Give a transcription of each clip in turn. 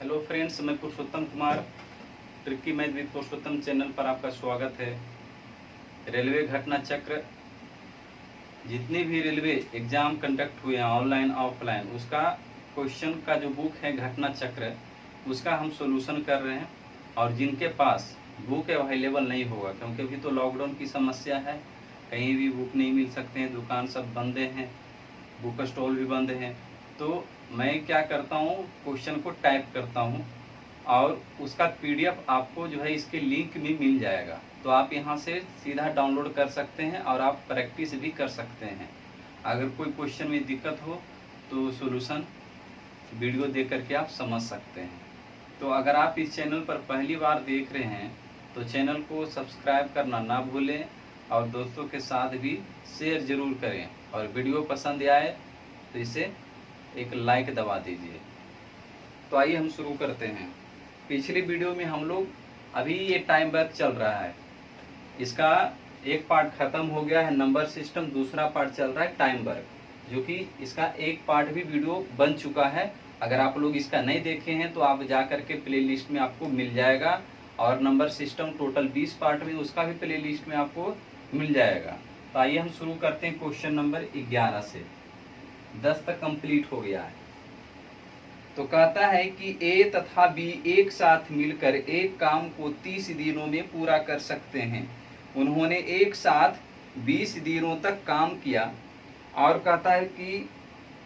Hello friends, मैं Purushottam Kumar tricky math with Purushottam channel पर आपका स्वागत है। रेलवे घटना चक्र, जितने भी रेलवे एग्जाम कंडक्ट हुए हैं ऑनलाइन ऑफलाइन, उसका क्वेश्चन का जो बुक है घटना चक्र, उसका हम सॉल्यूशन कर रहे हैं। और जिनके पास बुक अवेलेबल नहीं होगा, क्योंकि अभी तो लॉकडाउन की समस्या है, कहीं भी बुक नहीं मिल सकते हैं, दुकान सब बंद हैं, बुक स्टॉल भी बंद हैं, तो मैं क्या करता हूँ, क्वेश्चन को टाइप करता हूँ और उसका पीडीएफ आपको जो है इसके लिंक में मिल जाएगा। तो आप यहाँ से सीधा डाउनलोड कर सकते हैं और आप प्रैक्टिस भी कर सकते हैं। अगर कोई क्वेश्चन में दिक्कत हो तो सॉल्यूशन वीडियो देख करके आप समझ सकते हैं। तो अगर आप इस चैनल पर पहली बार देख रहे हैं तो चैनल को सब्सक्राइब करना ना भूलें और दोस्तों के साथ भी शेयर ज़रूर करें, और वीडियो पसंद आए तो इसे एक लाइक दबा दीजिए। तो आइए हम शुरू करते हैं। पिछली वीडियो में हम लोग, अभी ये टाइम वर्क चल रहा है, इसका एक पार्ट खत्म हो गया है, नंबर सिस्टम, दूसरा पार्ट चल रहा है टाइम वर्क, जो कि इसका एक पार्ट भी वीडियो बन चुका है। अगर आप लोग इसका नहीं देखे हैं तो आप जा करके प्ले लिस्ट में आपको मिल जाएगा, और नंबर सिस्टम टोटल 20 पार्ट में, उसका भी प्ले लिस्ट में आपको मिल जाएगा। तो आइए हम शुरू करते हैं क्वेश्चन नंबर 11 से। 10 तक कंप्लीट हो गया है। तो कहता है कि ए तथा बी एक साथ मिलकर एक काम को 30 दिनों में पूरा कर सकते हैं। उन्होंने एक साथ 20 दिनों तक काम किया, और कहता है कि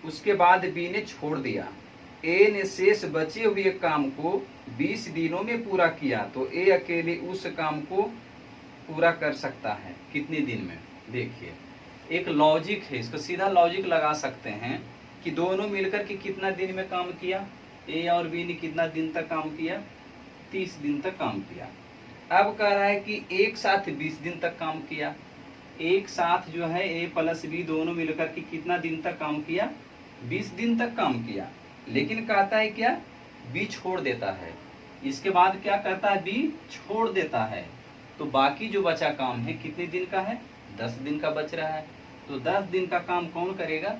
उसके बाद बी ने छोड़ दिया। ए ने शेष बचे हुए काम को 20 दिनों में पूरा किया, तो ए अकेले उस काम को पूरा कर सकता है कितने दिन में। देखिए, एक लॉजिक है, इसको सीधा लॉजिक लगा सकते हैं कि दोनों मिलकर के कितना दिन में काम किया, ए और बी ने कितना दिन तक काम किया, 30 दिन तक काम किया। अब कह रहा है कि एक साथ 20 दिन तक काम किया। एक साथ जो है ए प्लस बी दोनों मिलकर के कितना दिन तक काम किया, 20 दिन तक काम किया। लेकिन कहता है क्या, बी छोड़ देता है। इसके बाद क्या कहता है, बी छोड़ देता है, तो बाकी जो बचा काम है कितने दिन का है, 10 दिन का बच रहा है। तो 10 दिन का काम कौन करेगा,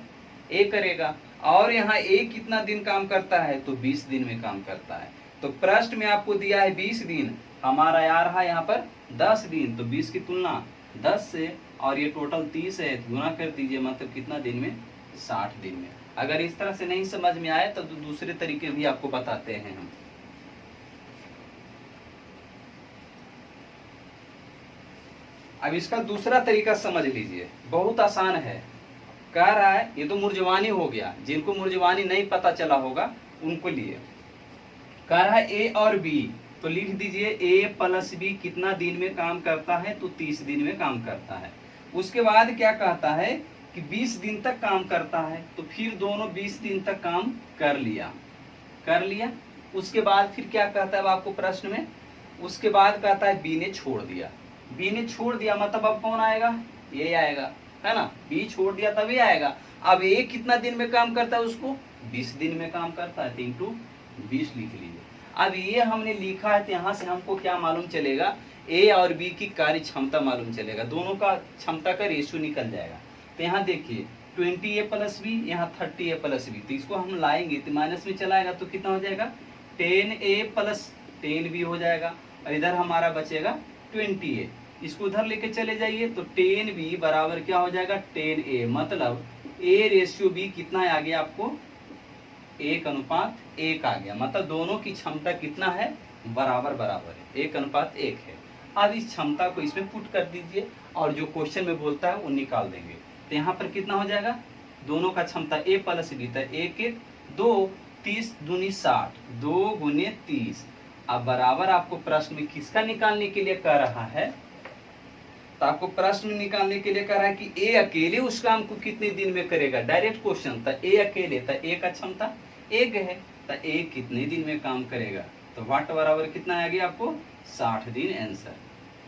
ए करेगा। और यहाँ ए कितना दिन काम करता है, तो 20 दिन में काम करता है। तो प्रश्न में आपको दिया है 20 दिन, हमारा आ रहा है यहाँ पर 10 दिन, तो 20 की तुलना 10 से, और ये टोटल 30 है, गुना कर दीजिए, मतलब कितना दिन में, 60 दिन में। अगर इस तरह से नहीं समझ में आए तो दूसरे तरीके भी आपको बताते हैं हम। अब इसका दूसरा तरीका समझ लीजिए, बहुत आसान है। कह रहा है, ये तो मूर्जवानी हो गया, जिनको मूर्जवानी नहीं पता चला होगा उनको लिए। कह रहा है ए और बी, तो लिख दीजिए ए प्लस बी कितना दिन में काम करता है, तो 30 दिन में काम करता है। उसके बाद क्या कहता है कि 20 दिन तक काम करता है, तो फिर दोनों 20 दिन तक काम कर लिया। उसके बाद फिर क्या कहता है आपको प्रश्न में, उसके बाद कहता है बी ने छोड़ दिया। बी ने छोड़ दिया मतलब अब कौन आएगा, ये आएगा, है ना। बी छोड़ दिया तभी आएगा। अब ए कितना दिन में काम करता है, उसको 20 दिन में काम करता है, 3 × 20 लिख लीजिए। अब ये हमने लिखा है, तो यहाँ से हमको क्या मालूम चलेगा, ए और बी की कार्य क्षमता मालूम चलेगा, दोनों का क्षमता का रेशियो निकल जाएगा। तो यहाँ देखिए 20 ए प्लस बी, यहाँ 30 ए प्लस बी, तो इसको हम लाएंगे तो माइनस में चलाएगा, तो कितना हो जाएगा, 10 ए प्लस 10 बी हो जाएगा, और इधर हमारा बचेगा 20 ए। इसको उधर लेके चले जाइए, तो 10 बी बराबर क्या हो जाएगा, 10 ए, मतलब ए रेशियो बी कितना आ गया आपको, 1:1 आ गया। मतलब दोनों की क्षमता कितना है, बराबर है, 1:1 है। अब इस क्षमता को इसमें पुट कर दीजिए, और जो क्वेश्चन में बोलता है वो निकाल देंगे। तो यहाँ पर कितना हो जाएगा, दोनों का क्षमता ए प्लस बी था, 1 1 2, 30 दूनी 60, 2 × 30। अब बराबर आपको प्रश्न में किसका निकालने के लिए कह रहा है, तो आपको प्रश्न में निकालने के लिए कह रहा है कि ए अकेले उस काम को कितने दिन में करेगा। डायरेक्ट क्वेश्चन था, ए अकेले था, ए का क्षमता 1 है, तो ए कितने दिन में काम करेगा, तो वाट बराबर कितना आ गया आपको, 60 दिन आंसर।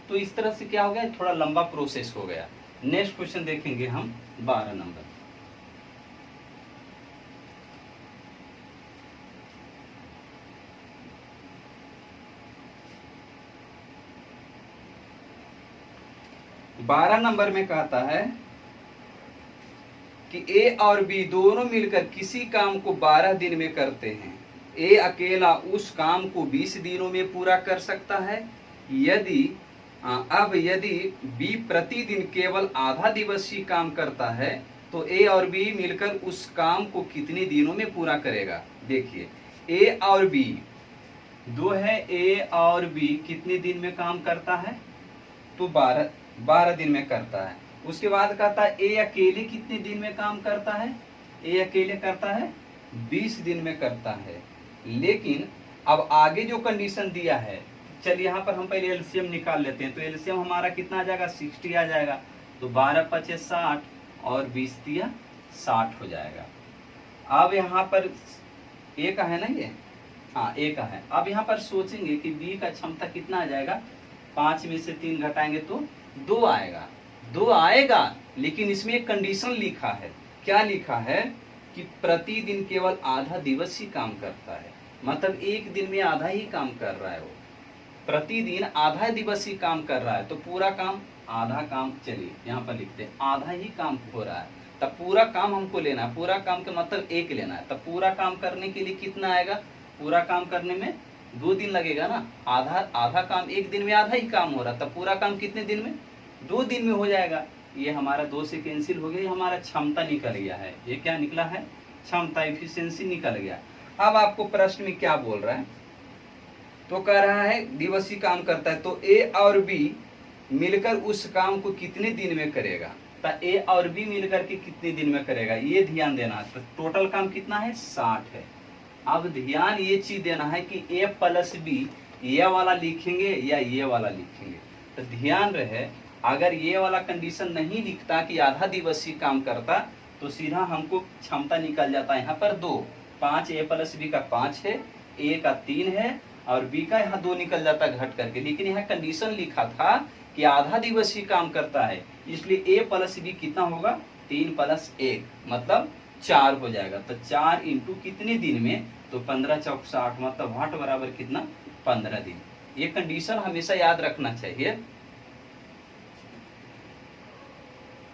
तो इस तरह से क्या हो गया, थोड़ा लंबा प्रोसेस हो गया। नेक्स्ट क्वेश्चन देखेंगे हम 12 नंबर। बारह नंबर में कहता है कि ए और बी दोनों मिलकर किसी काम को 12 दिन में करते हैं। ए अकेला उस काम को 20 दिनों में पूरा कर सकता है। यदि यदि बी प्रतिदिन केवल आधा दिवसीय काम करता है तो ए और बी मिलकर उस काम को कितने दिनों में पूरा करेगा। देखिए ए और बी दो है, ए और बी कितने दिन में काम करता है, तो 12 दिन में करता है। उसके बाद कहता है ए अकेले कितने दिन में काम करता है, ए अकेले करता है 20 दिन में करता है। लेकिन अब आगे जो कंडीशन दिया है, चलिए यहाँ पर हम पहले एलसीएम निकाल लेते हैं। तो एलसीएम हमारा कितना आ जाएगा, 60 आ जाएगा। तो 12 पचे 60 और 20 दिया 60 हो जाएगा। अब यहाँ पर ए का है ना, ये हाँ ए का है। अब यहाँ पर सोचेंगे कि बी का क्षमता कितना आ जाएगा, 5 में से 3 घटाएंगे तो 2 आएगा। 2 आएगा, लेकिन इसमें एक कंडीशन लिखा है। क्या लिखा है कि प्रतिदिन केवल आधा दिवस ही काम करता है, मतलब एक दिन में आधा ही काम कर रहा है वो, प्रतिदिन आधा दिवस ही काम कर रहा है। तो पूरा काम आधा काम, चलिए यहाँ पर लिखते हैं आधा ही काम हो रहा है। तब पूरा काम हमको लेना है, पूरा काम का मतलब 1 लेना है। तब पूरा काम करने के लिए कितना आएगा, पूरा काम करने में 2 दिन लगेगा ना। आधा काम एक दिन में आधा ही काम हो रहा, तब पूरा काम कितने दिन में, 2 दिन में हो जाएगा। ये हमारा 2 से कैंसिल हो गया, ये हमारा क्षमता निकल गया है। ये क्या निकला है, क्षमता, एफिशिएंसी निकल गया। अब आपको प्रश्न में क्या बोल रहा है, तो कह रहा है दिवसीय काम करता है, तो ए और बी मिलकर उस काम को कितने दिन में करेगा। तो ए और बी मिलकर के कितने दिन में करेगा, ये ध्यान देना। तो टोटल काम कितना है, 60 है। अब ध्यान ये चीज देना है कि ए प्लस बी ये वाला लिखेंगे या ये वाला लिखेंगे। तो ध्यान रहे, अगर ये वाला कंडीशन नहीं लिखता कि आधा दिवसीय काम करता, तो सीधा हमको क्षमता निकल जाता है यहाँ पर 2। 5 ए प्लस बी का 5 है, ए का 3 है और बी का यहाँ 2 निकल जाता घट करके। लेकिन यहाँ कंडीशन लिखा था कि आधा दिवसीय काम करता है, इसलिए ए प्लस बी कितना होगा, 3 + 1 मतलब 4 हो जाएगा। तो 4 इंटू कितने दिन में, तो 15 चौक 60, मतलब वाट बराबर कितना, 15 दिन। ये कंडीशन हमेशा याद रखना चाहिए।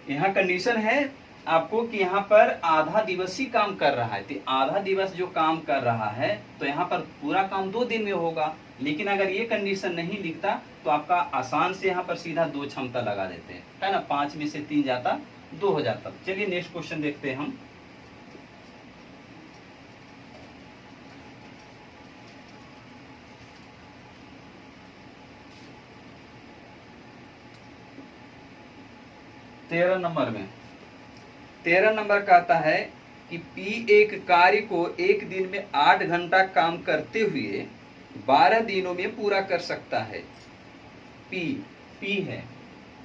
यहाँ कंडीशन है आपको कि यहाँ पर आधा दिवसीय काम कर रहा है, तो आधा दिवस जो काम कर रहा है तो यहाँ पर पूरा काम 2 दिन में होगा। लेकिन अगर ये कंडीशन नहीं लिखता तो आपका आसान से यहाँ पर सीधा 2 क्षमता लगा देते हैं, है ना। 5 में से 3 जाता 2 हो जाता। चलिए नेक्स्ट क्वेश्चन देखते हैं हम। तेरह नंबर कहता है कि पी एक कार्य को एक दिन में 8 घंटा काम करते हुए 12 दिनों में पूरा कर सकता है। पी है,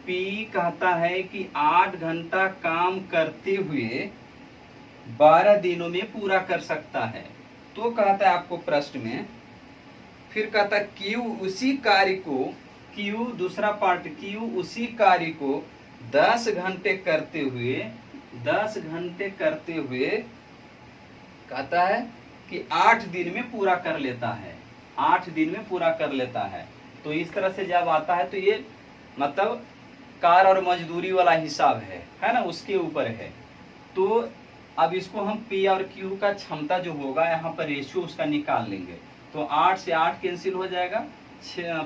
पी कहता है कि 8 घंटा काम करते हुए 12 दिनों में पूरा कर सकता है। तो कहता है आपको प्रश्न में, फिर कहता है क्यू उसी कार्य को, क्यू दूसरा पार्ट, क्यू उसी कार्य को 10 घंटे करते हुए कहता है कि 8 दिन में पूरा कर लेता है, 8 दिन में पूरा कर लेता है। तो इस तरह से जब आता है तो ये मतलब कार और मजदूरी वाला हिसाब है ना, उसके ऊपर है। तो अब इसको हम पी और क्यू का क्षमता जो होगा यहाँ पर रेशियो उसका निकाल लेंगे। तो 8 से 8 कैंसिल हो जाएगा,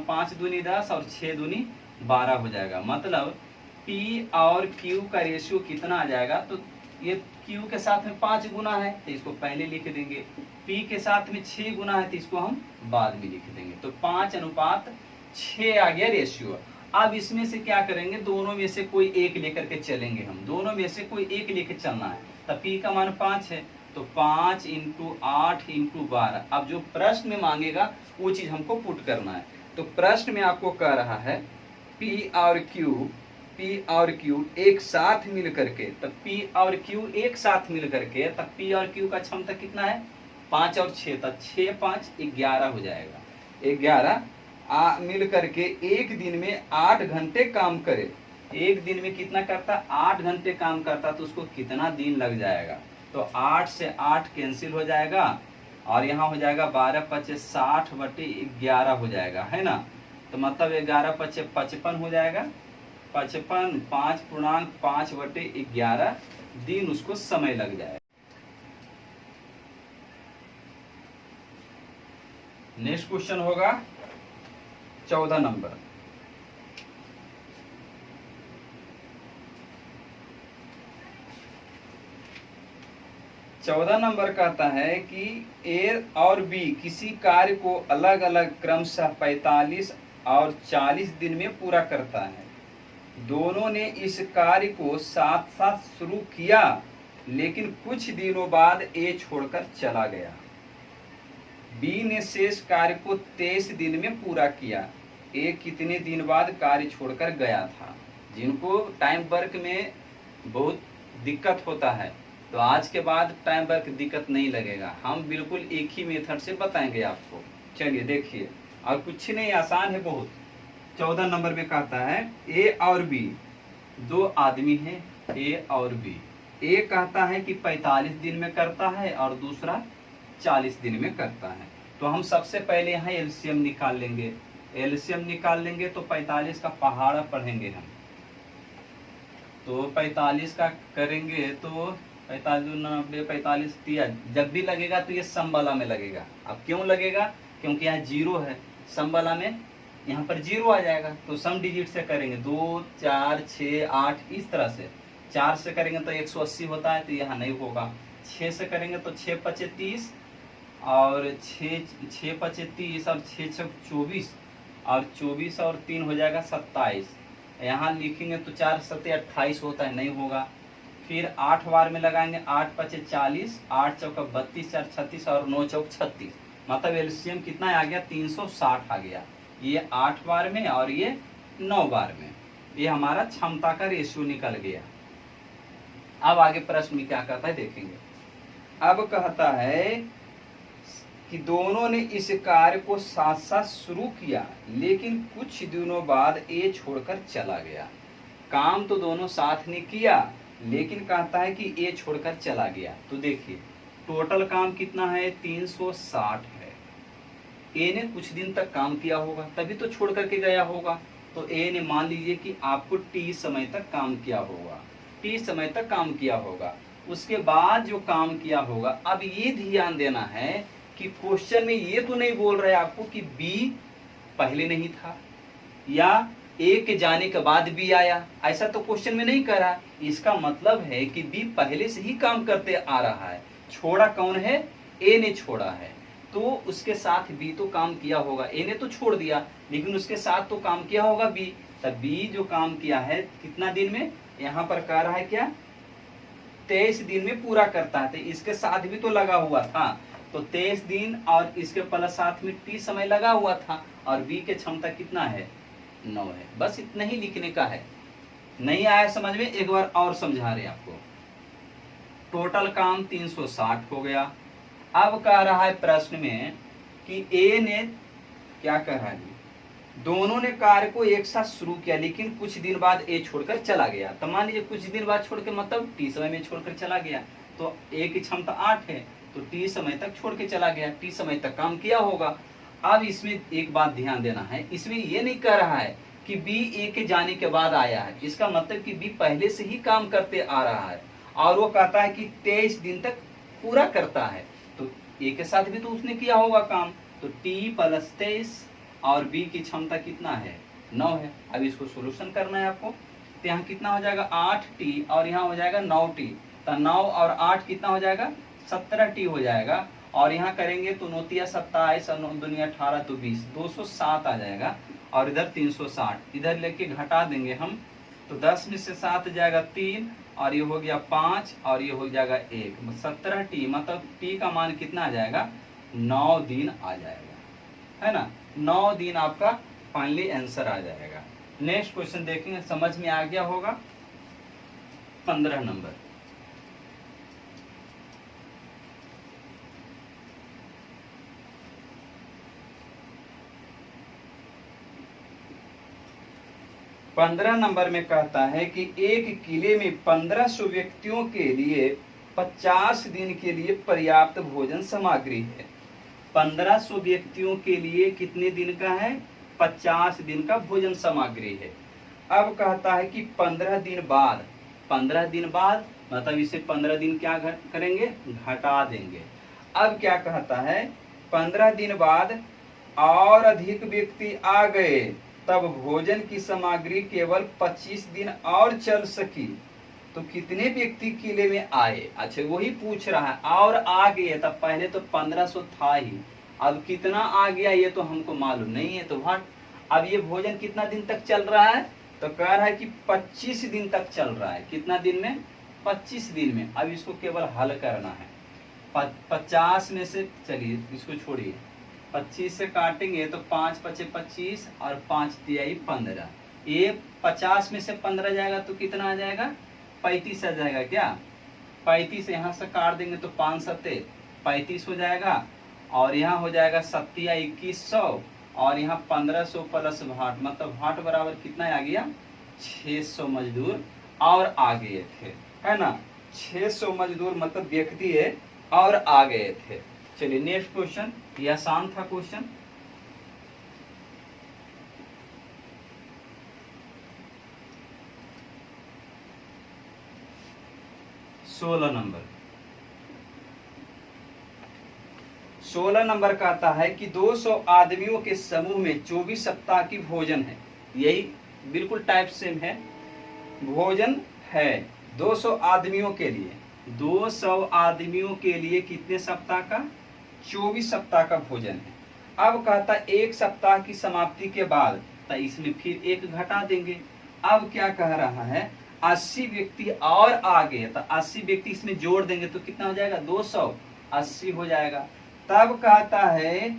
5 दूनी 10 और 6 दूनी 12 हो जाएगा। मतलब P और Q का रेशियो कितना आ जाएगा, तो ये Q के साथ में 5 गुना है तो इसको पहले लिख देंगे, P के साथ में 6 गुना है तो इसको हम बाद में लिख देंगे। तो 5:6 आ गया रेशियो। अब इसमें से क्या करेंगे, दोनों में से कोई एक लेकर के चलेंगे, हम दोनों में से कोई एक लेकर चलना है। तब P का मान 5 है, तो 5 × 8 × 12। अब जो प्रश्न में मांगेगा वो चीज हमको पुट करना है। तो प्रश्न में आपको कह रहा है P और Q एक साथ मिल करके, तब P और Q एक साथ मिल करके, तब P और Q का क्षमता कितना है, 5 और 6, तब 6 × 5 = 11 हो जाएगा। 11 मिल करके एक दिन में 8 घंटे काम करे। एक दिन में कितना करता, 8 घंटे काम करता, तो उसको कितना दिन लग जाएगा। तो 8 से 8 कैंसिल हो जाएगा और यहाँ हो जाएगा 12 × 5 = 60/11 हो जाएगा, है ना। तो मतलब 11 × 5 = 55 हो जाएगा। 55 5.5/11 दिन उसको समय लग जाएगा। नेक्स्ट क्वेश्चन होगा 14 नंबर। चौदह नंबर कहता है कि ए और बी किसी कार्य को अलग अलग क्रमशः 45 और 40 दिन में पूरा करता है। दोनों ने इस कार्य को साथ साथ शुरू किया, लेकिन कुछ दिनों बाद ए छोड़कर चला गया। बी ने शेष कार्य को 23 दिन में पूरा किया। ए कितने दिन बाद कार्य छोड़कर गया था? जिनको टाइम वर्क में बहुत दिक्कत होता है तो आज के बाद टाइम वर्क दिक्कत नहीं लगेगा, हम बिल्कुल एक ही मेथड से बताएंगे आपको। चलिए देखिए, और कुछ नहीं, आसान है बहुत। 14 नंबर में कहता है ए और बी दो आदमी हैं, ए और बी। ए कहता है कि 45 दिन में करता है और दूसरा 40 दिन में करता है। तो हम सबसे पहले यहाँ एलसीएम निकाल लेंगे। एलसीएम निकाल लेंगे तो 45 का पहाड़ा पढ़ेंगे हम। तो 45 का करेंगे तो 45 90 45 दिया, जब भी लगेगा तो ये सम वाला में लगेगा। अब क्यों लगेगा? क्योंकि यहाँ जीरो है, सम वाला में यहाँ पर जीरो आ जाएगा। तो सम डिजिट से करेंगे 2 4 6 8 इस तरह से। 4 से करेंगे तो 180 होता है, तो यहाँ नहीं होगा। 6 से करेंगे तो 6 5 30 और 6 5 30 और 6 6 24 और 24 और 3 हो जाएगा 27। यहाँ लिखेंगे तो 4 7 28 होता है, नहीं होगा। फिर 8 बार में लगाएंगे, 8 5 40, 8 चौका 32, 4 36 और 9 चौक 36। मतलब एलसीएम कितना आ गया? 360 आ गया। ये 8 बार में और ये 9 बार में। ये हमारा क्षमता का रेशियो निकल गया। अब आगे प्रश्न में क्या कहता है देखेंगे। अब कहता है कि दोनों ने इस कार्य को साथ साथ शुरू किया, लेकिन कुछ दिनों बाद ए छोड़कर चला गया। काम तो दोनों साथ ने किया, लेकिन कहता है कि ए छोड़कर चला गया। तो देखिए टोटल काम कितना है? 360 है। ए ने कुछ दिन तक काम किया होगा, तभी तो छोड़ करके गया होगा। तो ए ने मान लीजिए कि आपको टी समय तक काम किया होगा, टी समय तक काम किया होगा। उसके बाद जो काम किया होगा, अब ये ध्यान देना है कि क्वेश्चन में ये तो नहीं बोल रहे आपको कि बी पहले नहीं था या ए के जाने के बाद बी आया, ऐसा तो क्वेश्चन में नहीं करा। इसका मतलब है कि बी पहले से ही काम करते आ रहा है। छोड़ा कौन है? ए ने छोड़ा है, तो उसके साथ बी तो काम किया होगा। ए ने तो छोड़ दिया, लेकिन उसके साथ तो काम किया होगा बी। तब बी जो काम किया है कितना दिन में? यहाँ पर कह रहा है क्या? 23 दिन में पूरा करता है। तो इसके साथ भी तो लगा हुआ था, तो 23 दिन और इसके प्लस साथ में टी समय लगा हुआ था। और बी के क्षमता कितना है? 9 है। बस इतना ही लिखने का है। नहीं आया समझ में? एक बार और समझा रहे आपको। टोटल काम 360 हो गया। अब कह रहा है प्रश्न में कि ए ने क्या कह रहा है? दोनों ने कार्य को एक साथ शुरू किया, लेकिन कुछ दिन बाद ए छोड़कर चला गया। तो मान लीजिए कुछ दिन बाद छोड़ के मतलब टी समय में छोड़कर चला गया। तो ए की क्षमता 8 है, तो टी समय तक छोड़ के चला गया, टी समय तक काम किया होगा। अब इसमें एक बात ध्यान देना है, इसमें ये नहीं कह रहा है कि बी ए के जाने के बाद आया है। इसका मतलब कि बी पहले से ही काम करते आ रहा है, और वो कहता है कि 23 दिन तक पूरा करता है। तो ए के साथ भी तो उसने किया होगा काम। तो टी प्लस 23 और बी की क्षमता कितना है? 9 है। अब इसको सोल्यूशन करना है आपको। तो यहाँ कितना हो जाएगा? 8t और यहाँ हो जाएगा 9t। तो 9 और 8 कितना हो जाएगा? 17t हो जाएगा। और यहाँ करेंगे तो 9 तिया 27 और 9 दूनी 18 तो 20, 207 आ जाएगा। और इधर 360 इधर लेके घटा देंगे हम, तो 10 में से 7 जाएगा 3 और ये हो गया 5 और ये हो जाएगा 1, 17t। मतलब t का मान कितना आ जाएगा? 9 दिन आ जाएगा, है ना। 9 दिन आपका फाइनली आंसर आ जाएगा। नेक्स्ट क्वेश्चन देखेंगे, समझ में आ गया होगा। 15 नंबर। पंद्रह नंबर में कहता है कि एक किले में 1500 व्यक्तियों के लिए 50 दिन के लिए पर्याप्त भोजन सामग्री है। 1500 व्यक्तियों के लिए कितने दिन का है? 50 दिन का भोजन सामग्री है। अब कहता है कि 15 दिन बाद, 15 दिन बाद मतलब इसे 15 दिन क्या करेंगे? घटा देंगे। अब क्या कहता है? 15 दिन बाद और अधिक व्यक्ति आ गए तब भोजन की सामग्री केवल 25 दिन और चल सकी तो कितने व्यक्ति किले में आए। अच्छा वही पूछ रहा है और आ गए, तब पहले तो 1500 था ही, अब कितना आ गया ये तो हमको मालूम नहीं है। तो व्हाट, अब ये भोजन कितना दिन तक चल रहा है, तो कह रहा है कि 25 दिन तक चल रहा है। कितना दिन में, 25 दिन में। अब इसको केवल हल करना है। 50 में से, चलिए इसको छोड़िए, 25 से काटेंगे तो 5 पचे 25 और 5 तिहाई 15। ये 50 में से 15 जाएगा तो कितना आ जाएगा, 35 आ जाएगा। क्या 35 यहाँ से काट देंगे तो 5 सत्ते 35 हो जाएगा, और यहाँ हो जाएगा 7 या 2100, और यहाँ 1500 प्लस भाट, मतलब भाट बराबर कितना आ गया, 600 मजदूर और आ गए थे, है ना। 600 मजदूर मतलब व्यक्ति है और आ गए थे। चलिए नेक्स्ट क्वेश्चन, यह आसान था क्वेश्चन। सोलह नंबर कहता है कि 200 आदमियों के समूह में 24 सप्ताह की भोजन है। यही बिल्कुल टाइप सेम है, भोजन है 200 आदमियों के लिए। 200 आदमियों के लिए कितने सप्ताह का, 24 सप्ताह का भोजन है। अब कहता एक सप्ताह की समाप्ति के बाद, तो इसमें फिर एक घटा देंगे। अब क्या कह रहा है, 80 व्यक्ति और आ गए, तो 80 व्यक्ति इसमें जोड़ देंगे तो कितना हो जाएगा, 280 हो जाएगा। तब कहता है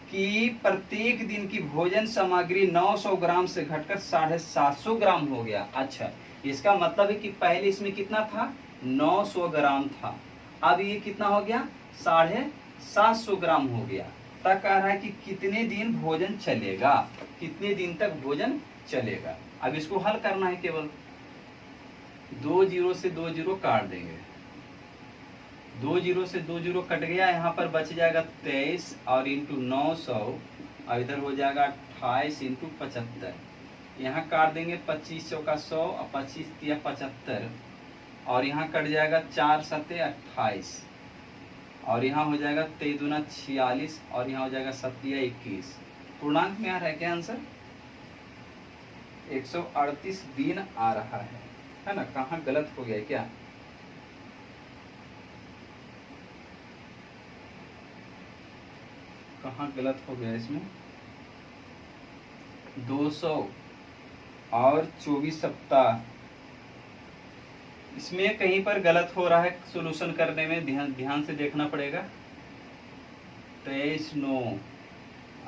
कि प्रत्येक दिन की भोजन सामग्री 900 ग्राम से घटकर 750 ग्राम हो गया। अच्छा इसका मतलब है कि पहले इसमें कितना था, 900 ग्राम था, अब ये कितना हो गया, 750 ग्राम हो गया। तब कह रहा है कि कितने दिन भोजन चलेगा, कितने दिन तक भोजन चलेगा। अब इसको हल करना है, केवल 2 जीरो से 2 जीरो काट देंगे, 2 जीरो से 2 जीरो कट गया, यहाँ पर बच जाएगा 23 और इंटू 900, और इधर हो जाएगा 28 इंटू 75। यहाँ काट देंगे 25 चौका 100 और 25 तिया 75, और यहाँ कट जाएगा 4 सत्ते 28, और यहाँ हो जाएगा 23 दूना 46, और यहाँ हो जाएगा 7 या 21। पूर्णांक में आ रहा है क्या आंसर, 138 दिन आ रहा है ना। कहाँ गलत हो गया है क्या, कहाँ गलत हो गया इसमें, 200 और 24 सप्ताह, इसमें कहीं पर गलत हो रहा है सॉल्यूशन करने में, ध्यान से देखना पड़ेगा। 23 9,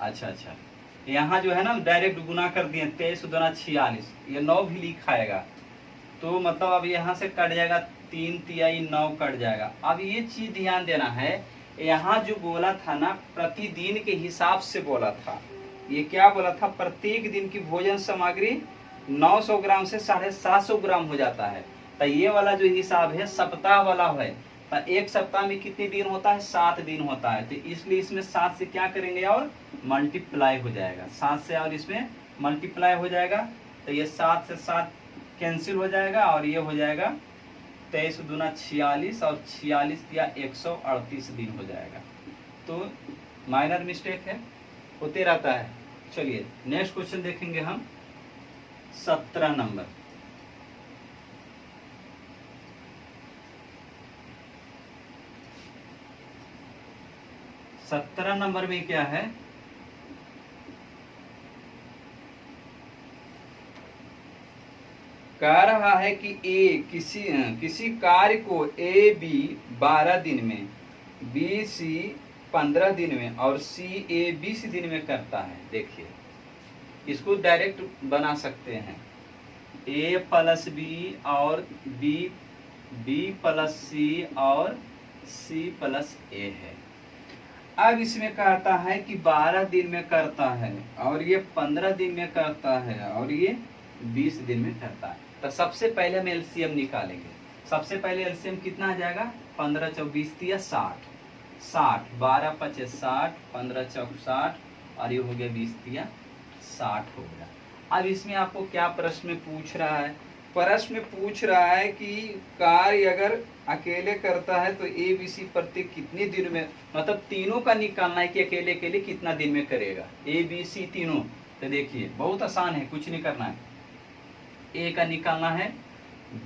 अच्छा यहाँ जो है ना डायरेक्ट गुना कर दिए, 23 दूना 46, ये 9 भी लिखाएगा, तो मतलब अब यहाँ से कट जाएगा 3 तिहाई 9 कट जाएगा। अब ये चीज ध्यान देना है, यहाँ जो बोला था ना प्रतिदिन के हिसाब से बोला था, ये क्या बोला था, प्रत्येक दिन की भोजन सामग्री 900 ग्राम से 750 ग्राम हो जाता है। तो ये वाला जो हिसाब है सप्ताह वाला है, तो एक सप्ताह में कितने दिन होता है, 7 दिन होता है, तो इसलिए इसमें 7 से क्या करेंगे और मल्टीप्लाई हो जाएगा, 7 से और इसमें मल्टीप्लाई हो जाएगा, तो ये 7 से 7 कैंसिल हो जाएगा, और ये हो जाएगा 23 दूना 46 और 46 या 138 दिन हो जाएगा। तो माइनर मिस्टेक है, होते रहता है। चलिए नेक्स्ट क्वेश्चन देखेंगे हम, 17 नंबर। सत्रह नंबर में क्या है, कह रहा है कि ए किसी कार्य को ए बी 12 दिन में, बी सी 15 दिन में और सी ए 20 दिन में करता है। देखिए इसको डायरेक्ट बना सकते हैं, ए प्लस बी और बी प्लस सी और सी प्लस ए है। अब इसमें कहता है कि 12 दिन में करता है, और ये 15 दिन में करता है, और ये 20 दिन में करता है। तो सबसे पहले हम एलसीएम निकालेंगे। सबसे पहले एलसीएम कितना आ जाएगा, 15 चौक 20 तिया 60, 12 पचे 60, 15 चौक 60, और ये हो गया 20 तिया 60 हो गया। अब इसमें आपको क्या प्रश्न में पूछ रहा है, प्रश्न में पूछ रहा है कि कार्य अगर अकेले करता है तो ABC प्रत्येक कितने दिन में, मतलब तीनों का निकालना है कि अकेले अकेले कितना दिन में करेगा, ABC तीनों। तो देखिए बहुत आसान है, कुछ नहीं करना है, A का निकालना है,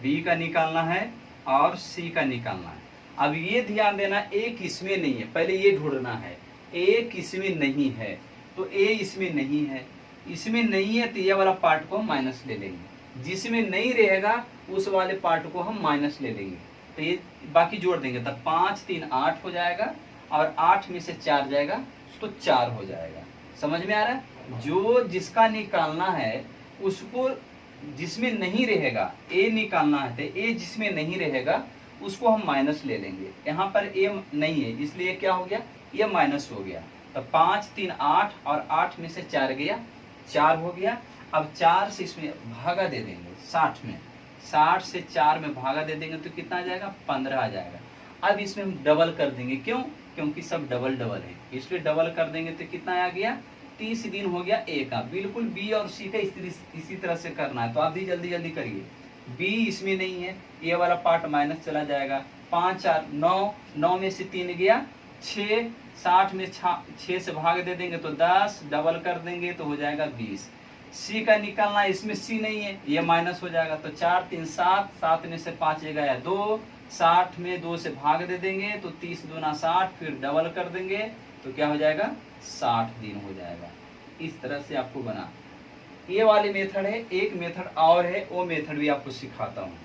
B का निकालना है और C का निकालना है। अब ये ध्यान देना, A किसमें नहीं है, पहले ये ढूंढना है A किसमें नहीं है। तो A इसमें नहीं है, इसमें नहीं है तो ये वाला पार्ट को हम माइनस ले लेंगे, जिसमें नहीं रहेगा उस वाले पार्ट को हम माइनस ले लेंगे। तो ये बाकी जोड़ देंगे, तब 5 3 8 हो जाएगा और 8 में से 4 जाएगा तो 4 हो जाएगा। समझ में आ रहा है? जो जिसका निकालना है उसको, जिसमें नहीं रहेगा A निकालना है तो A जिसमें नहीं रहेगा उसको हम माइनस ले लेंगे। यहाँ पर A नहीं है इसलिए क्या हो गया, ये माइनस हो गया। तो 5 3 8 और 8 में से 4 गया, 4 हो गया। अब 4 से इसमें भागा दे देंगे 60 में, 60 से 4 में भागा दे देंगे तो कितना आ जाएगा, 15 आ जाएगा। अब इसमें हम डबल कर देंगे, क्यों, क्योंकि सब डबल डबल है इसलिए डबल कर देंगे तो कितना आ गया, 30 दिन हो गया A का। बिल्कुल B और C का इसी तरह से करना है, तो आप भी जल्दी जल्दी करिए। B इसमें नहीं है, ये वाला पार्ट माइनस चला जाएगा। 5 4 9, 9 में से 3 गया 6, 60 में 6 से भाग दे देंगे तो 10, डबल कर देंगे तो हो जाएगा 20। C का निकालना है, इसमें C नहीं है, ये माइनस हो जाएगा। तो 4 3 7, 7 में से 5 गया 2, 60 में 2 से भाग दे देंगे तो 30 दूना 60, फिर डबल कर देंगे तो क्या हो जाएगा, 60 दिन हो जाएगा। इस तरह से आपको बना, ये वाली मेथड है। एक मेथड और है, वो मेथड भी आपको सिखाता हूँ।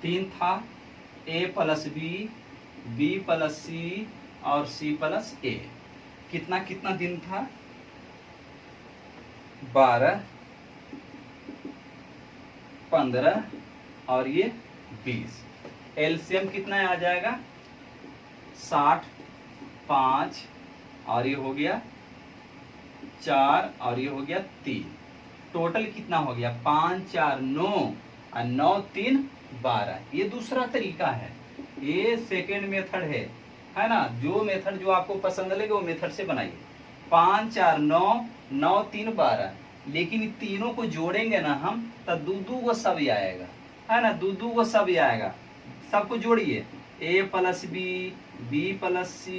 तीन था, A plus B, B plus C और C प्लस A। कितना कितना दिन था, 12 15 और ये 20। एलसीएम कितना आ जाएगा, 60 5 और ये हो गया 4 और ये हो गया 3। टोटल कितना हो गया, 5 4 9 और 9 3 12। ये दूसरा तरीका है, ये सेकेंड मेथड है ना। जो मेथड जो आपको पसंद लगे वो मेथड से बनाइए। 5 4 9 9 3 12, लेकिन तीनों को जोड़ेंगे ना हम तो दू को सब ही आएगा, है ना, दू को सब ही आएगा। सबको जोड़िए, A plus B plus C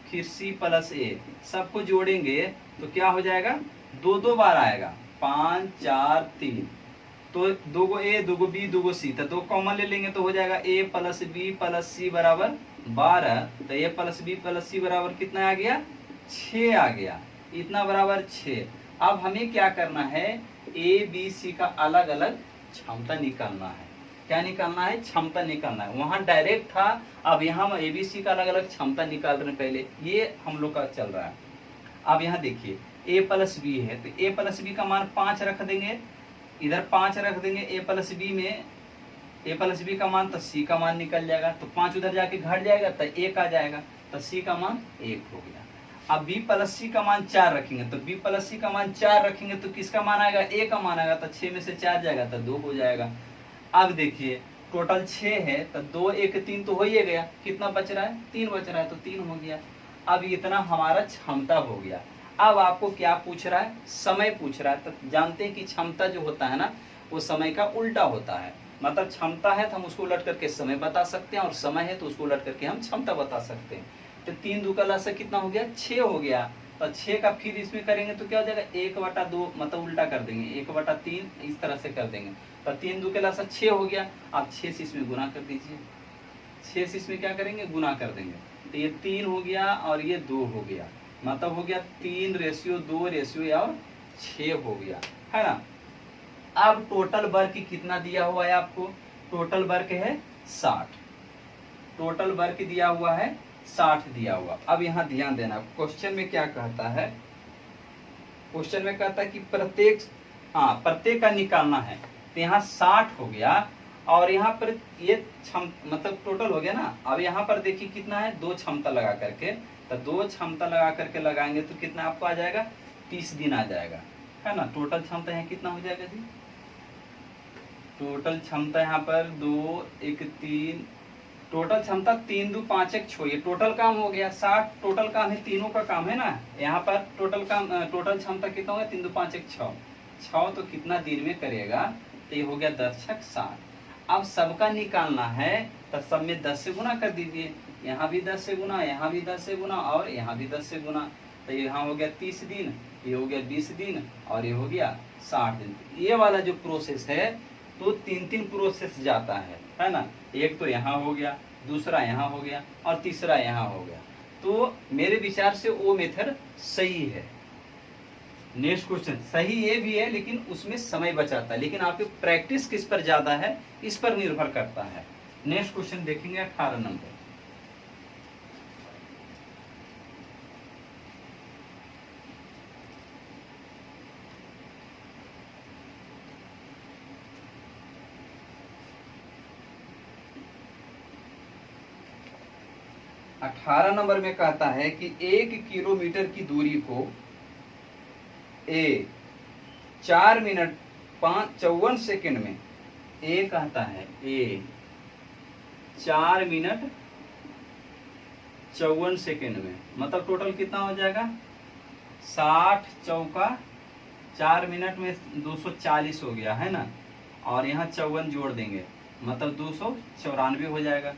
फिर C प्लस A, सबको जोड़ेंगे तो क्या हो जाएगा, 2 बार आएगा। 5 4 3, तो 2 को A 2 को B 2 को C, तो 2 कॉमन ले लेंगे तो हो जाएगा A plus B plus C बराबर 12। तो A plus B plus C बराबर कितना आ गया, 6 आ गया, इतना बराबर 6। अब हमें क्या करना है, A B C का अलग अलग क्षमता निकालना है। क्या निकालना है, क्षमता निकालना है। वहां डायरेक्ट था, अब यहाँ ABC का अलग अलग क्षमता निकाल रहे हैं, पहले ये हम लोग का चल रहा है। अब यहाँ देखिए A प्लस B है तो A प्लस B का मान 5 रख देंगे, इधर 5 रख देंगे A प्लस B में, A प्लस B का मान तो C का मान निकल जाएगा, तो 5 उधर जाके घट जाएगा तो 1 आ जाएगा, तो C का मान 1 हो गया। अब B प्लस C का मान 4 रखेंगे, तो B प्लस C का मान 4 रखेंगे तो किसका मान आएगा, A का मान आएगा, तो 6 में से 4 जाएगा तो 2 हो जाएगा। अब देखिए टोटल 6 है तो 2 1 3 तो हो ही गया, कितना बच रहा है, 3 बच रहा है, तो 3 हो गया। अब इतना हमारा क्षमता हो गया। अब आपको क्या पूछ रहा है, समय पूछ रहा है। तो जानते हैं कि क्षमता जो होता है ना वो समय का उल्टा होता है। मतलब क्षमता है तो हम उसको उलट करके समय बता सकते हैं, और समय है तो उसको उलट करके हम क्षमता बता सकते हैं। तो 3 2 का लसा कितना हो गया, 6 हो गया। तो 6 का फिर इसमें करेंगे तो क्या हो जाएगा, 1/2, मतलब उल्टा कर देंगे, 1/3 इस तरह से कर देंगे। तो 3 2 के लसा 6 हो गया। अब 6 से इसमें गुना कर दीजिए, 6 से इसमें क्या करेंगे, गुना कर देंगे। तो ये 3 हो गया और ये 2 हो गया, मतलब हो गया 3:2:6 हो गया, है ना। अब टोटल वर्क कितना दिया हुआ है आपको, टोटल वर्क है 60, टोटल वर्क दिया हुआ है 60 दिया हुआ। अब यहाँ ध्यान देना, क्वेश्चन में क्या कहता है, क्वेश्चन में कहता है कि प्रत्येक का निकालना है। तो यहाँ 60 हो गया और यहाँ पर ये मतलब टोटल हो गया ना। अब यहाँ पर देखिए कितना है, 2 क्षमता लगा करके, तो 2 क्षमता लगा करके लगाएंगे तो कितना आपको आ जाएगा, 30 दिन आ जाएगा, है ना। टोटल क्षमता यहाँ कितना हो जाएगा जी, टोटल क्षमता यहाँ पर 2 1 3 टोटल क्षमता 3 2 5 1 6, ये टोटल काम हो गया। 60 टोटल काम है, तीनों का काम है ना। यहाँ पर टोटल काम टोटल क्षमता कितना होगा, 3 2 5 1 6। 6 तो कितना दिन में करेगा, तो ये हो गया 10 छक 60। अब सबका निकालना है तो सब में 10 से गुना कर दीजिए। यहाँ भी 10 से गुना, यहाँ भी 10 से गुना और यहाँ भी 10 से गुना। तो यहाँ हो गया 30 दिन, ये हो गया 20 दिन और ये हो गया 60 दिन। ये वाला जो प्रोसेस है तो 3 प्रोसेस जाता है ना। एक तो यहाँ हो गया, दूसरा यहाँ हो गया और तीसरा यहाँ हो गया। तो मेरे विचार से वो मेथड सही है। नेक्स्ट क्वेश्चन, सही ये भी है लेकिन उसमें समय बचाता है, लेकिन आपकी प्रैक्टिस किस पर ज्यादा है इस पर निर्भर करता है। नेक्स्ट क्वेश्चन देखेंगे 18 नंबर। अठारह नंबर में कहता है कि 1 किलोमीटर की दूरी को 4 मिनट 54 सेकेंड में, कहता है 4 मिनट 54 सेकेंड में, मतलब टोटल कितना हो जाएगा, 60 चौका 4 मिनट में 240 हो गया है ना। और यहाँ 54 जोड़ देंगे मतलब 294 हो जाएगा।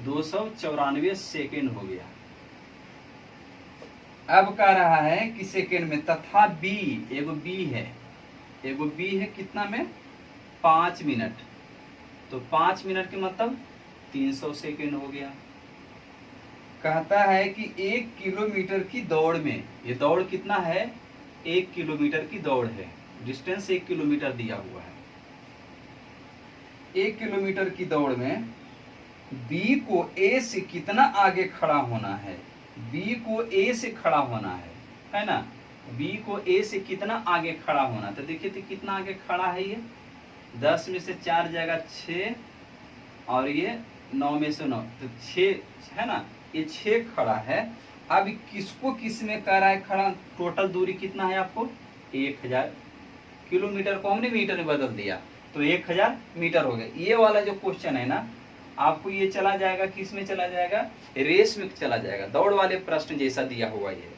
294 सेकेंड हो गया। अब कह रहा है कि सेकेंड में तथा बी, एगो बी है कितना में 5 मिनट, तो 5 मिनट के मतलब 300 सेकेंड हो गया। कहता है कि 1 किलोमीटर की दौड़ में, ये दौड़ कितना है, 1 किलोमीटर की दौड़ है, डिस्टेंस 1 किलोमीटर दिया हुआ है। 1 किलोमीटर की दौड़ में बी को ए से कितना आगे खड़ा होना है, बी को ए से खड़ा होना है ना। बी को ए से कितना आगे खड़ा होना, तो देखिए तो कितना आगे खड़ा है, ये 10 में से 4 जाएगा 6 और ये 9 में से 9, तो 6 है ना, ये 6 खड़ा है। अब किसको किस में कर रहा है खड़ा, टोटल दूरी कितना है आपको 1000 किलोमीटर को हमने मीटर में बदल दिया तो 1000 मीटर हो गया। ये वाला जो क्वेश्चन है ना आपको ये चला जाएगा, किस में चला जाएगा, रेस में चला जाएगा। दौड़ वाले प्रश्न जैसा दिया हुआ, ये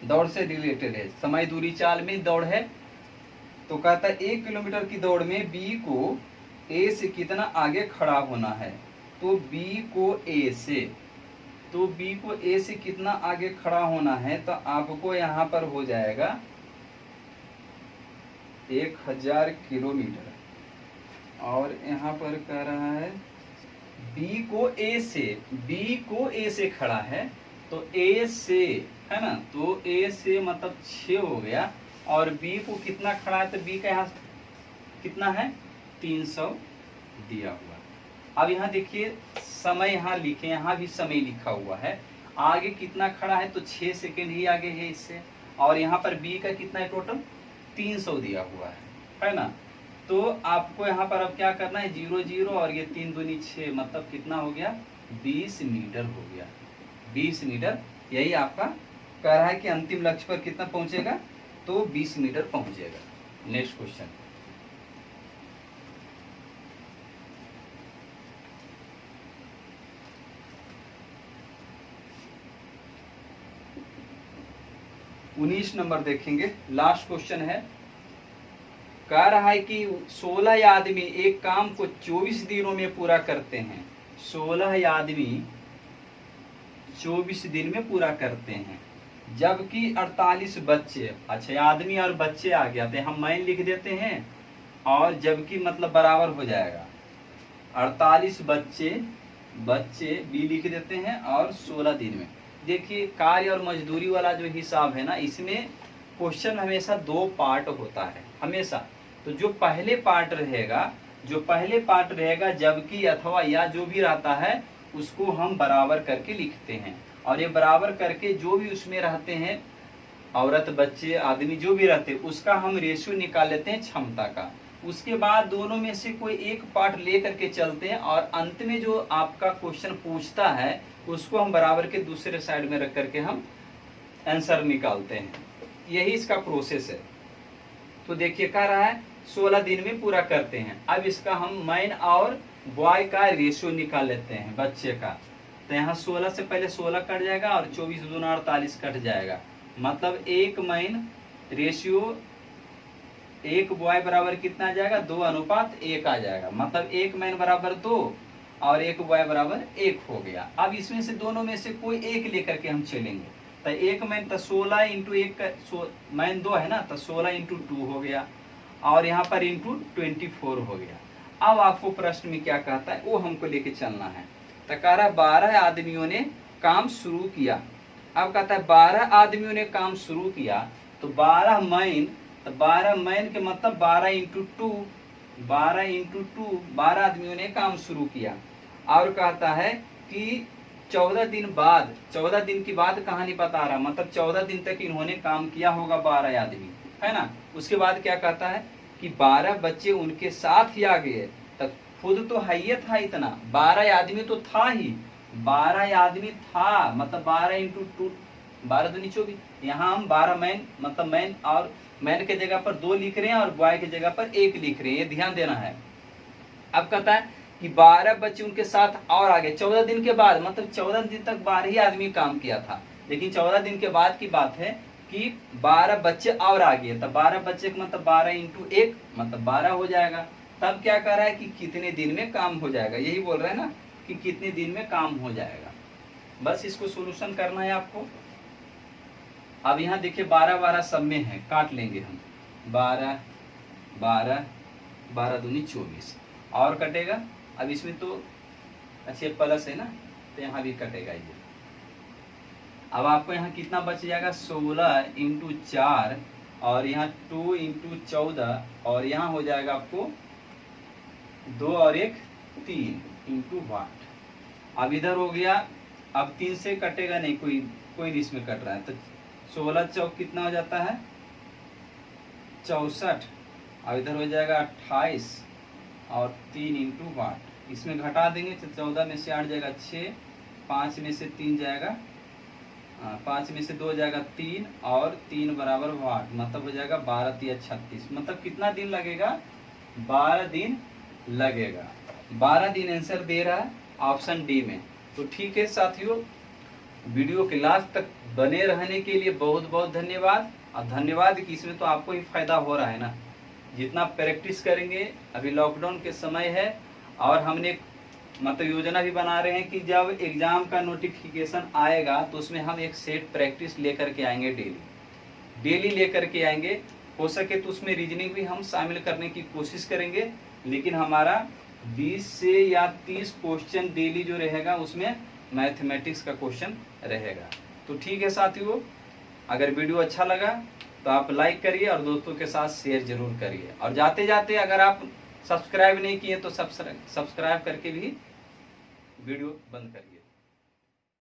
दौड़ से रिलेटेड है, समय दूरी चाल में दौड़ है। तो कहता है 1 किलोमीटर की दौड़ में बी को ए से कितना आगे खड़ा होना है, तो बी को ए से कितना आगे खड़ा होना है, तो आपको यहाँ पर हो जाएगा 1000 किलोमीटर। और यहाँ पर कह रहा है बी को ए से खड़ा है, तो ए से है ना, तो ए से मतलब 6 हो गया। और बी को कितना खड़ा है, तो बी का यहाँ कितना है 300 दिया हुआ। अब यहाँ देखिए समय यहाँ लिखे, यहाँ भी समय लिखा हुआ है, आगे कितना खड़ा है तो 6 सेकेंड ही आगे है इससे। और यहाँ पर बी का कितना है टोटल 300 दिया हुआ है ना। तो आपको यहाँ पर अब क्या करना है, 0 0 और ये 3 दूनी 6, मतलब कितना हो गया 20 मीटर हो गया, 20 मीटर। यही आपका कह रहा है कि अंतिम लक्ष्य पर कितना पहुंचेगा, तो 20 मीटर पहुंचेगा। नेक्स्ट क्वेश्चन, उन्नीस नंबर देखेंगे, लास्ट क्वेश्चन है। कह रहा है कि 16 आदमी एक काम को 24 दिनों में पूरा करते हैं। 16 आदमी 24 दिन में पूरा करते हैं, जबकि 48 बच्चे, अच्छा आदमी और बच्चे आ गया तो हम मान लिख देते हैं और जबकि मतलब बराबर हो जाएगा। 48 बच्चे भी लिख देते हैं और 16 दिन में। देखिए कार्य और मजदूरी वाला जो हिसाब है ना, इसमें क्वेश्चन हमेशा 2 पार्ट होता है हमेशा। तो जो पहले पार्ट रहेगा जबकि अथवा या जो भी रहता है उसको हम बराबर करके लिखते हैं। और ये बराबर करके जो भी उसमें रहते हैं, औरत बच्चे आदमी जो भी रहते हैं, उसका हम रेशियो निकाल लेते हैं क्षमता का। उसके बाद दोनों में से कोई एक पार्ट ले करके चलते हैं और अंत में जो आपका क्वेश्चन पूछता है उसको हम बराबर के दूसरे साइड में रख करके हम आंसर निकालते हैं। यही इसका प्रोसेस है। तो देखिए कह रहा है 16 दिन में पूरा करते हैं। अब इसका हम मैन और बॉय का रेशियो निकाल लेते हैं बच्चे का। तो यहाँ 16 से पहले 16 कट जाएगा और 24 दूना 48 कट जाएगा। मतलब एक मैन रेशियो एक बॉय बराबर कितना आ जाएगा, 2:1 आ जाएगा। मतलब एक मैन बराबर 2 और एक बॉय बराबर 1 हो गया। अब इसमें से दोनों में से कोई एक लेकर के हम चलेंगे। तो एक मैन तो 16 इंटू 1 मैन 2 है ना, तो 16 इंटू 2 हो गया और यहाँ पर इंटू 24 हो गया। अब आपको प्रश्न में क्या कहता है वो हमको लेके चलना है। तो कह रहा है 12 आदमियों ने काम शुरू किया। अब कहता है 12 आदमियों ने काम शुरू किया, तो 12 मैन, तो 12 मैन के मतलब 12 इंटू 2, 12 आदमियों ने काम शुरू किया। और कहता है कि 14 दिन बाद, 14 दिन की बाद कहानी बता रहा, मतलब 14 दिन तक इन्होंने काम किया होगा 12 आदमी, है ना। उसके बाद क्या कहता है कि 12 बच्चे उनके साथ ही आ गए। तब खुद तो है ही था इतना, 12 आदमी तो था ही, 12 आदमी था, मतलब 12 इंटू 2, 12 दूनी 24। यहाँ हम 12 मैन, मतलब मैन, और मैन के जगह पर 2 लिख रहे हैं और बॉय के जगह पर 1 लिख रहे हैं, ये ध्यान देना है। अब कहता है कि 12 बच्चे उनके साथ और आगे 14 दिन के बाद, मतलब 14 दिन तक 12 ही आदमी काम किया था, लेकिन 14 दिन के बाद की बात है कि 12 बच्चे और आ गए। तब 12 बच्चे का मतलब 12 इंटू 1 मतलब 12 हो जाएगा। तब क्या कर रहा है कि कितने दिन में काम हो जाएगा, यही बोल रहा है ना कि कितने दिन में काम हो जाएगा। बस इसको सोल्यूशन करना है आपको। अब यहाँ देखिए 12 सब में है, काट लेंगे हम, 12 12 12 दूनी 24 और कटेगा। अब इसमें तो अच्छे प्लस है ना, तो यहाँ भी कटेगा ये। अब आपको यहाँ कितना बच जाएगा, 16 इंटू 4 और यहाँ 2 इंटू 14 और यहाँ हो जाएगा आपको 2 और 1 3 इंटू 8। अब इधर हो गया, अब 3 से कटेगा नहीं, कोई इसमें कट रहा है, तो 16 चौक कितना हो जाता है 64। अब इधर हो जाएगा 28 और 3 इंटू 8, इसमें घटा देंगे तो 14 में से 8 जाएगा 6, 5 में से 3 जाएगा 5 में से 2 जाएगा 3 और 3 बराबर 8, मतलब हो जाएगा 12 3 36। मतलब कितना दिन लगेगा, 12 दिन लगेगा। 12 दिन आंसर दे रहा है ऑप्शन डी में। तो ठीक है साथियों, वीडियो के लास्ट तक बने रहने के लिए बहुत बहुत धन्यवाद। और धन्यवाद कि इसमें तो आपको ही फायदा हो रहा है ना, जितना प्रैक्टिस करेंगे। अभी लॉकडाउन के समय है और हमने मतलब योजना भी बना रहे हैं कि जब एग्जाम का नोटिफिकेशन आएगा तो उसमें हम एक सेट प्रैक्टिस लेकर के आएंगे, डेली लेकर के आएंगे। हो सके तो उसमें रीजनिंग भी हम शामिल करने की कोशिश करेंगे, लेकिन हमारा 20 से या 30 क्वेश्चन डेली जो रहेगा उसमें मैथमेटिक्स का क्वेश्चन रहेगा। तो ठीक है साथियों, अगर वीडियो अच्छा लगा तो आप लाइक करिए और दोस्तों के साथ शेयर जरूर करिए। और जाते जाते अगर आप सब्सक्राइब नहीं किए तो सब्सक्राइब करके भी वीडियो बंद करिए।